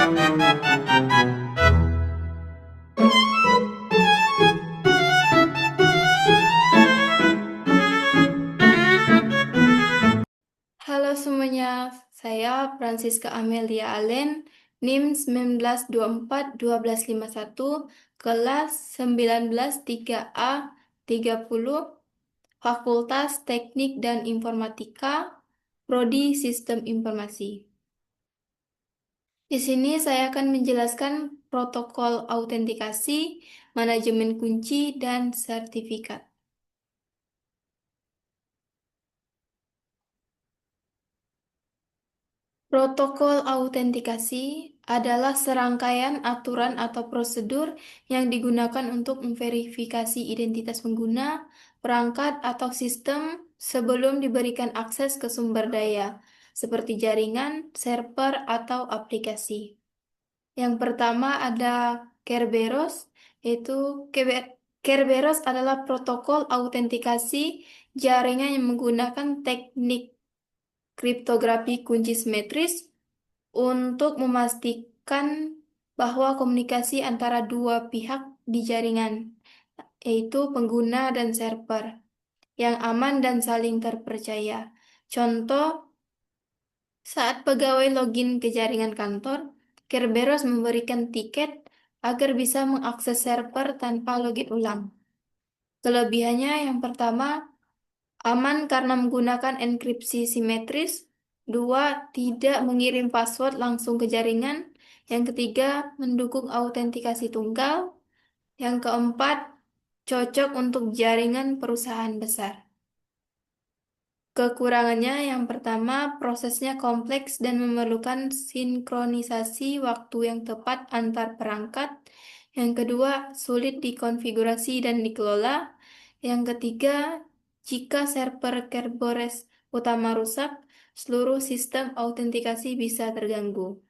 Halo semuanya, saya Francisca Amelia Allen, NIM 1924-1251, kelas 19 3A 30, Fakultas Teknik dan Informatika, Prodi Sistem Informasi. Di sini saya akan menjelaskan protokol autentikasi, manajemen kunci, dan sertifikat. Protokol autentikasi adalah serangkaian aturan atau prosedur yang digunakan untuk memverifikasi identitas pengguna, perangkat, atau sistem sebelum diberikan akses ke sumber daya, seperti jaringan, server, atau aplikasi. Yang pertama ada Kerberos, yaitu Kerberos adalah protokol autentikasi jaringan yang menggunakan teknik kriptografi kunci simetris untuk memastikan bahwa komunikasi antara dua pihak di jaringan, yaitu pengguna dan server, yang aman dan saling terpercaya. Contoh, saat pegawai login ke jaringan kantor, Kerberos memberikan tiket agar bisa mengakses server tanpa login ulang. Kelebihannya yang pertama, aman karena menggunakan enkripsi simetris. Dua, tidak mengirim password langsung ke jaringan. Yang ketiga, mendukung autentikasi tunggal. Yang keempat, cocok untuk jaringan perusahaan besar. Kekurangannya yang pertama, prosesnya kompleks dan memerlukan sinkronisasi waktu yang tepat antar perangkat. Yang kedua, sulit dikonfigurasi dan dikelola. Yang ketiga, jika server Kerberos utama rusak, seluruh sistem autentikasi bisa terganggu.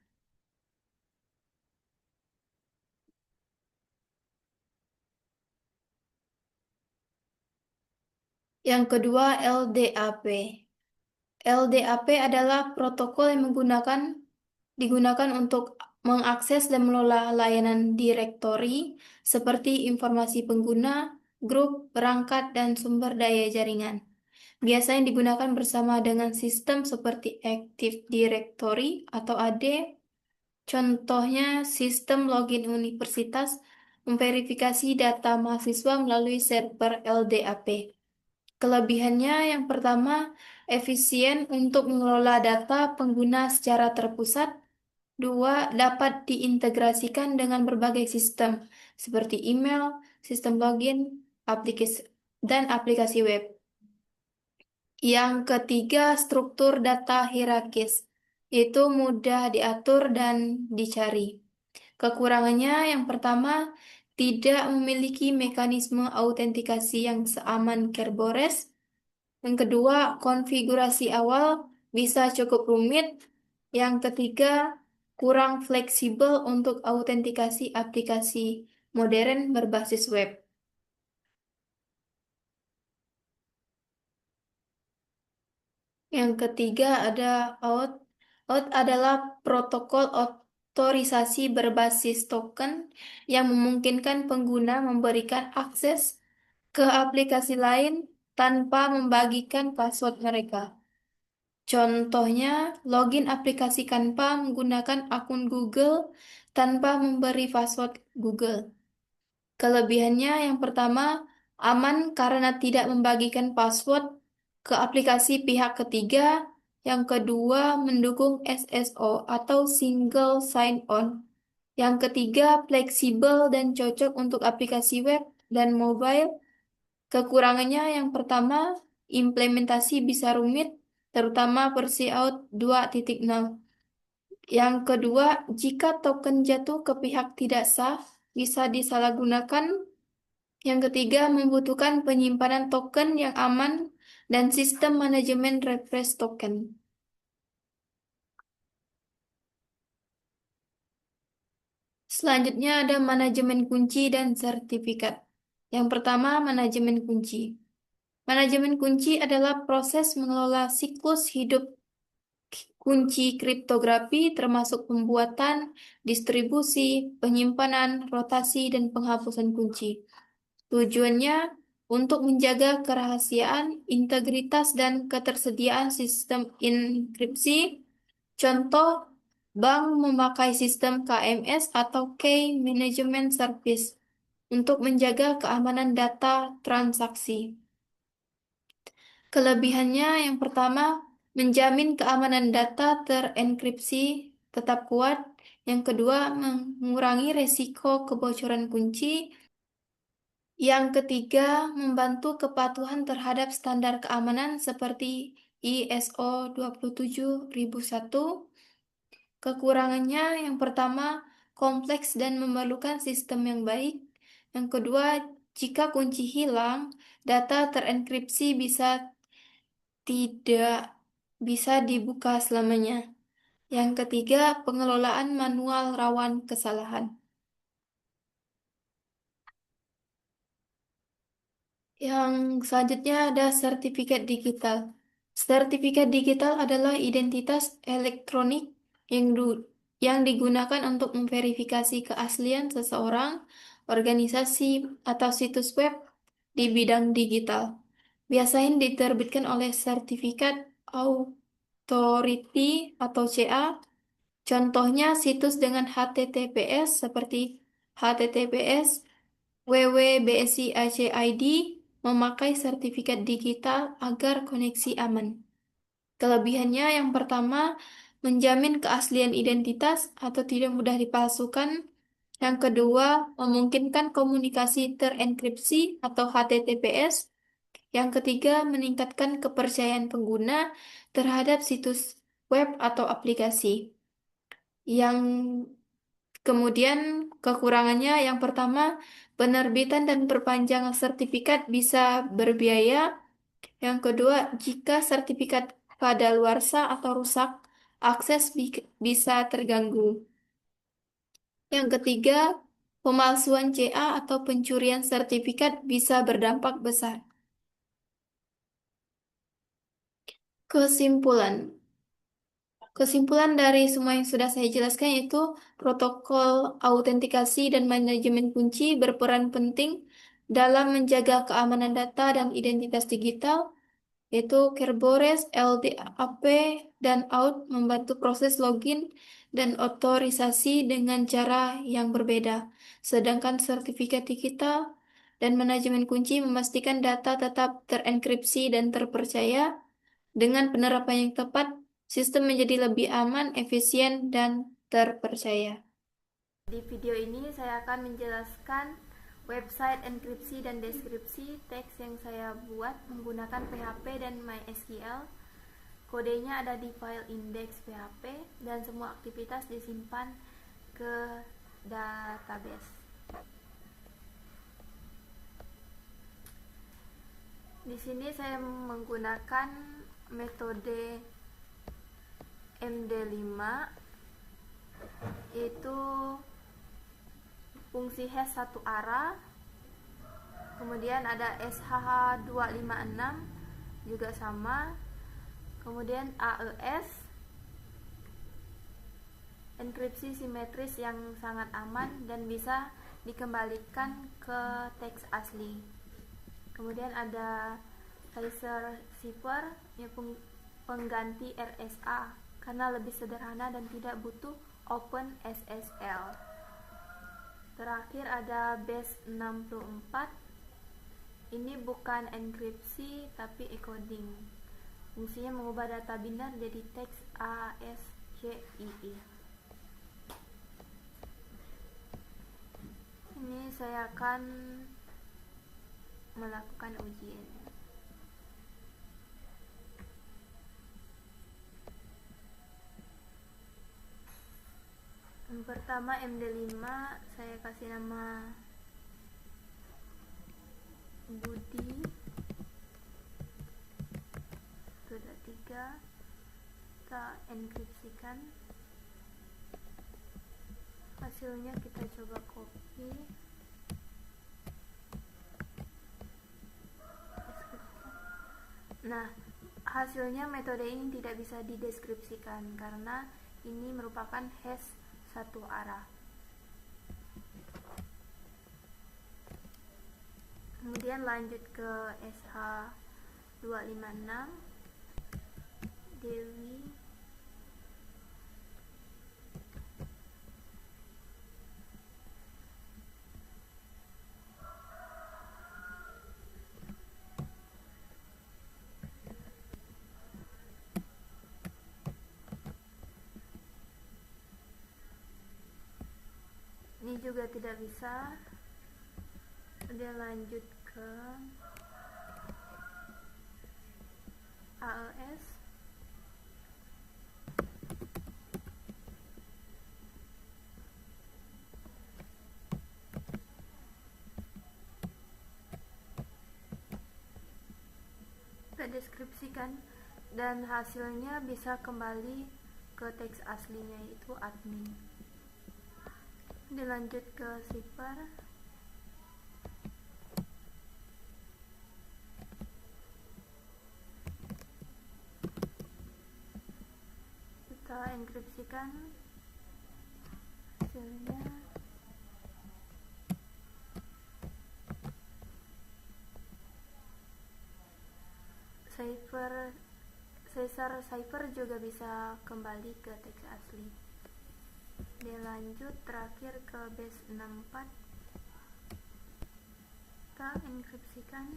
Yang kedua, LDAP. LDAP adalah protokol yang digunakan untuk mengakses dan mengelola layanan direktori seperti informasi pengguna, grup, perangkat, dan sumber daya jaringan. Biasanya digunakan bersama dengan sistem seperti Active Directory atau AD. Contohnya, sistem login universitas memverifikasi data mahasiswa melalui server LDAP. Kelebihannya yang pertama, efisien untuk mengelola data pengguna secara terpusat. Dua, dapat diintegrasikan dengan berbagai sistem seperti email, sistem login, aplikasi, dan aplikasi web. Yang ketiga, struktur data hierarkis, yaitu mudah diatur dan dicari. Kekurangannya yang pertama, tidak memiliki mekanisme autentikasi yang seaman Kerberos. Yang kedua, konfigurasi awal bisa cukup rumit. Yang ketiga, kurang fleksibel untuk autentikasi aplikasi modern berbasis web. Yang ketiga ada OAuth. OAuth adalah protokol otorisasi berbasis token yang memungkinkan pengguna memberikan akses ke aplikasi lain tanpa membagikan password mereka. Contohnya, login aplikasi Canva menggunakan akun Google tanpa memberi password Google. Kelebihannya yang pertama, aman karena tidak membagikan password ke aplikasi pihak ketiga. Yang kedua, mendukung SSO atau Single Sign-On. Yang ketiga, fleksibel dan cocok untuk aplikasi web dan mobile. Kekurangannya yang pertama, implementasi bisa rumit, terutama versi out 2.0. Yang kedua, jika token jatuh ke pihak tidak sah, bisa disalahgunakan. Yang ketiga, membutuhkan penyimpanan token yang aman dan sistem manajemen refresh token. Selanjutnya ada manajemen kunci dan sertifikat. Yang pertama, manajemen kunci. Manajemen kunci adalah proses mengelola siklus hidup kunci kriptografi termasuk pembuatan, distribusi, penyimpanan, rotasi, dan penghapusan kunci. Tujuannya untuk menjaga kerahasiaan, integritas, dan ketersediaan sistem enkripsi. Contoh, bank memakai sistem KMS atau Key Management Service untuk menjaga keamanan data transaksi. Kelebihannya yang pertama, menjamin keamanan data terenkripsi tetap kuat. Yang kedua, mengurangi resiko kebocoran kunci. Yang ketiga, membantu kepatuhan terhadap standar keamanan seperti ISO 27001. Kekurangannya yang pertama, kompleks dan memerlukan sistem yang baik. Yang kedua, jika kunci hilang, data terenkripsi tidak bisa dibuka selamanya. Yang ketiga, pengelolaan manual rawan kesalahan. Yang selanjutnya ada sertifikat digital. Sertifikat digital adalah identitas elektronik yang yang digunakan untuk memverifikasi keaslian seseorang, organisasi, atau situs web di bidang digital. Biasanya diterbitkan oleh Sertifikat Authority atau CA. Contohnya situs dengan HTTPS seperti HTTPS WWBSI-ID memakai sertifikat digital agar koneksi aman. Kelebihannya yang pertama, menjamin keaslian identitas atau tidak mudah dipalsukan. Yang kedua, memungkinkan komunikasi terenkripsi atau HTTPS. Yang ketiga, meningkatkan kepercayaan pengguna terhadap situs web atau aplikasi. Yang kemudian kekurangannya yang pertama, penerbitan dan perpanjangan sertifikat bisa berbiaya. Yang kedua, jika sertifikat kadaluarsa atau rusak, akses bisa terganggu. Yang ketiga, pemalsuan CA atau pencurian sertifikat bisa berdampak besar. Kesimpulan. Kesimpulan dari semua yang sudah saya jelaskan yaitu protokol autentikasi dan manajemen kunci berperan penting dalam menjaga keamanan data dan identitas digital, yaitu Kerberos, LDAP, dan OAuth membantu proses login dan otorisasi dengan cara yang berbeda. Sedangkan sertifikat digital dan manajemen kunci memastikan data tetap terenkripsi dan terpercaya. Dengan penerapan yang tepat, sistem menjadi lebih aman, efisien, dan terpercaya. Di video ini saya akan menjelaskan website enkripsi dan deskripsi teks yang saya buat menggunakan PHP dan MySQL. Kodenya ada di file index PHP dan semua aktivitas disimpan ke database. Di sini saya menggunakan metode MD5, yaitu fungsi hash satu arah, kemudian ada SHH256 juga sama, kemudian AES, enkripsi simetris yang sangat aman dan bisa dikembalikan ke teks asli. Kemudian ada Kaiser Cipher yang pengganti RSA karena lebih sederhana dan tidak butuh Open SSL. Terakhir ada Base64. Ini bukan enkripsi tapi encoding. Fungsinya mengubah data binar jadi teks ASCII. Ini saya akan melakukan ujian. Yang pertama MD5 saya kasih nama Budi. Sudah 3, kita enkripsikan. Hasilnya kita coba copy. Nah, Hasilnya metode ini tidak bisa dideskripsikan karena ini merupakan hash satu arah. Kemudian lanjut ke SH256 Dewi. Ini juga tidak bisa. Dia lanjut ke AES. Kita deskripsikan dan hasilnya bisa kembali ke teks aslinya, yaitu admin. Dilanjut ke zipper. Kita enkripsikan hasilnya. Caesar cipher juga bisa kembali ke teks asli. Dilanjut terakhir ke base 64. Kita enkripsikan.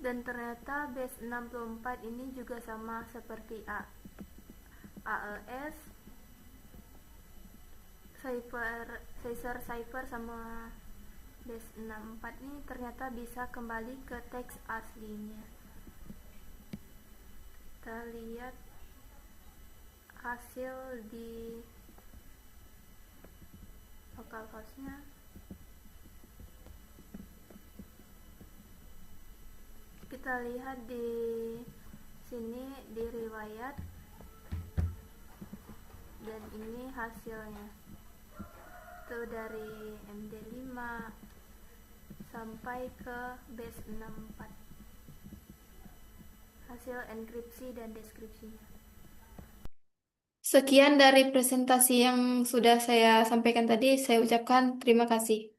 Dan ternyata base 64 ini juga sama seperti AES. Caesar cipher sama base 64 ini ternyata bisa kembali ke teks aslinya. Kita lihat hasil di localhost-nya. Kita lihat di sini di riwayat, dan ini hasilnya. Itu dari MD5 sampai ke base 64. Hasil enkripsi dan deskripsinya. Sekian dari presentasi yang sudah saya sampaikan tadi. Saya ucapkan terima kasih.